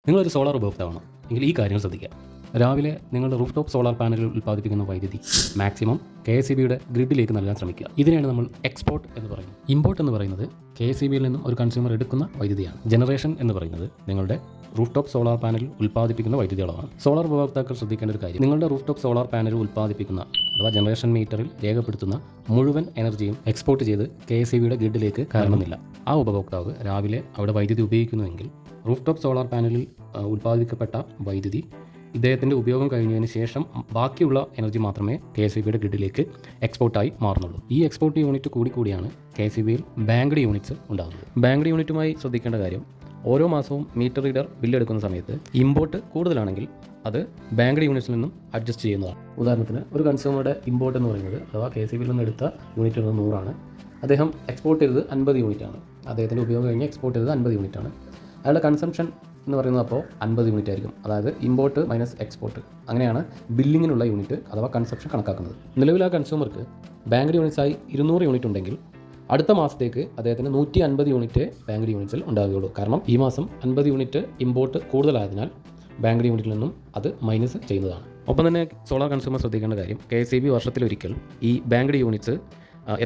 നിങ്ങളൊരു സോളാർ ഉപഭോക്താവാണ് എങ്കിൽ ഈ കാര്യങ്ങൾ ശ്രദ്ധിക്കുക. രാവിലെ നിങ്ങളുടെ റൂഫ് ടോപ്പ് സോളാർ പാനലുകൾ ഉൽപ്പാദിപ്പിക്കുന്ന വൈദ്യുതി മാക്സിമം KSEBയുടെ ഗ്രിഡിലേക്ക് നൽകാൻ ശ്രമിക്കുക. ഇതിനെയാണ് നമ്മൾ എക്സ്പോർട്ട് എന്ന് പറയുന്നത്. ഇമ്പോർട്ട് എന്ന് പറയുന്നത് KSEBയിൽ നിന്നും ഒരു കൺസ്യൂമർ എടുക്കുന്ന വൈദ്യുതിയാണ്. ജനറേഷൻ എന്ന് പറയുന്നത് നിങ്ങളുടെ റൂഫ് ടോപ്പ് സോളാർ പാനലിൽ ഉൽപ്പാദിപ്പിക്കുന്ന വൈദ്യുതി അളവാണ്. സോളാർ ഉപഭോക്താക്കൾ ശ്രദ്ധിക്കേണ്ട ഒരു കാര്യം, നിങ്ങളുടെ റൂഫ് ടോപ്പ് സോളാർ പാനലിൽ ഉൽപ്പാദിപ്പിക്കുന്ന അഥവാ ജനറേഷൻ മീറ്ററിൽ രേഖപ്പെടുത്തുന്ന മുഴുവൻ എനർജിയും എക്സ്പോർട്ട് ചെയ്ത് KSEBയുടെ ഗ്രിഡിലേക്ക് കയറണമെന്നില്ല. ആ ഉപഭോക്താവ് രാവിലെ അവിടെ വൈദ്യുതി ഉപയോഗിക്കുന്നുവെങ്കിൽ റൂഫ് ടോപ്പ് സോളാർ പാനലിൽ ഉൽപ്പാദിപ്പിക്കപ്പെട്ട വൈദ്യുതി ഇദ്ദേഹത്തിൻ്റെ ഉപയോഗം കഴിഞ്ഞതിന് ശേഷം ബാക്കിയുള്ള എനർജി മാത്രമേ KSEBയുടെ ഗ്രിഡിലേക്ക് എക്സ്പോർട്ടായി മാറുന്നുള്ളൂ. ഈ എക്സ്പോർട്ട് യൂണിറ്റ് കൂടിയാണ് KSEBയിൽ ബാങ്ക്ഡ് യൂണിറ്റ്സ് ഉണ്ടാകുന്നത്. ബാങ്ക്ഡ് യൂണിറ്റുമായി ശ്രദ്ധിക്കേണ്ട കാര്യം, ഓരോ മാസവും മീറ്റർ റീഡർ ബില്ലെടുക്കുന്ന സമയത്ത് ഇമ്പോർട്ട് കൂടുതലാണെങ്കിൽ അത് ബാങ്ക്ഡ് യൂണിറ്റ്സിൽ നിന്നും അഡ്ജസ്റ്റ് ചെയ്യുന്നതാണ്. ഉദാഹരണത്തിന് ഒരു കൺസ്യൂമറുടെ ഇമ്പോർട്ട് എന്ന് പറയുന്നത് അഥവാ KSEBയിൽ നിന്ന് എടുത്ത യൂണിറ്റ് 100 അദ്ദേഹം എക്സ്പോർട്ട് ചെയ്തത് 50 യൂണിറ്റാണ്. അദ്ദേഹത്തിൻ്റെ ഉപയോഗം കഴിഞ്ഞ് എക്സ്പോർട്ട് ചെയ്തത് 50 യൂണിറ്റാണ്. അയാളുടെ കൺസംഷൻ എന്ന് പറയുന്നത് അപ്പോൾ 50 യൂണിറ്റ് ആയിരിക്കും. അതായത് ഇമ്പോർട്ട് മൈനസ് എക്സ്പോർട്ട്, അങ്ങനെയാണ് ബില്ലിങ്ങിനുള്ള യൂണിറ്റ് അഥവാ കൺസംഷൻ കണക്കാക്കുന്നത്. നിലവിൽ ആ കൺസ്യൂമർക്ക് ബാങ്ക്ഡ് യൂണിറ്റ്സായി 200 യൂണിറ്റ് ഉണ്ടെങ്കിൽ അടുത്ത മാസത്തേക്ക് അദ്ദേഹത്തിന് 150 യൂണിറ്റ് ബാങ്ക്ഡ് യൂണിറ്റ്സിൽ ഉണ്ടാവുകയുള്ളൂ. കാരണം ഈ മാസം 50 യൂണിറ്റ് ഇമ്പോർട്ട് കൂടുതലായതിനാൽ ബാങ്ക്ഡ് യൂണിറ്റിൽ നിന്നും അത് മൈനസ് ചെയ്യുന്നതാണ്. ഒപ്പം തന്നെ സോളാർ കൺസ്യൂമർ ശ്രദ്ധിക്കേണ്ട കാര്യം, KSEB വർഷത്തിലൊരിക്കൽ ഈ ബാങ്ക്ഡ് യൂണിറ്റ്സ്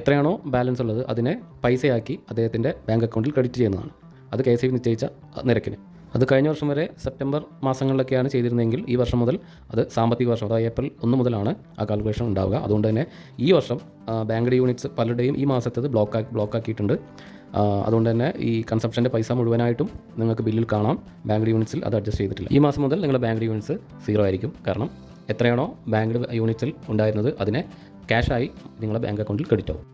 എത്രയാണോ ബാലൻസ് ഉള്ളത് അതിനെ പൈസയാക്കി അദ്ദേഹത്തിൻ്റെ ബാങ്ക് അക്കൗണ്ടിൽ ക്രെഡിറ്റ് ചെയ്യുന്നതാണ്. അത് KSEB നിശ്ചയിച്ച നിരക്കിന്. അത് കഴിഞ്ഞ വർഷം വരെ സെപ്റ്റംബർ മാസങ്ങളിലൊക്കെയാണ് ചെയ്തിരുന്നതെങ്കിൽ ഈ വർഷം മുതൽ അത് സാമ്പത്തിക വർഷം അതായത് ഏപ്രിൽ 1 മുതലാണ് ആ കാൽക്കുലേഷൻ ഉണ്ടാവുക. അതുകൊണ്ട് തന്നെ ഈ വർഷം ബാങ്ക്ഡ് യൂണിറ്റ്സ് പലരുടെയും ഈ മാസത്തേത് ബ്ലോക്കാക്കിയിട്ടുണ്ട്. അതുകൊണ്ട് തന്നെ ഈ കൺസംഷൻ്റെ പൈസ മുഴുവനായിട്ടും നിങ്ങൾക്ക് ബില്ലിൽ കാണാം. ബാങ്ക്ഡ് യൂണിറ്റ്സിൽ അത് അഡ്ജസ്റ്റ് ചെയ്തിട്ടില്ല. ഈ മാസം മുതൽ നിങ്ങളുടെ ബാങ്ക്ഡ് യൂണിറ്റ്സ് 0 ആയിരിക്കും. കാരണം എത്രയാണോ ബാങ്ക്ഡ് യൂണിറ്റ്സിൽ ഉണ്ടായിരുന്നത് അതിനെ ക്യാഷായി നിങ്ങളുടെ ബാങ്ക് അക്കൗണ്ടിൽ ക്രെഡിറ്റ് ആവും.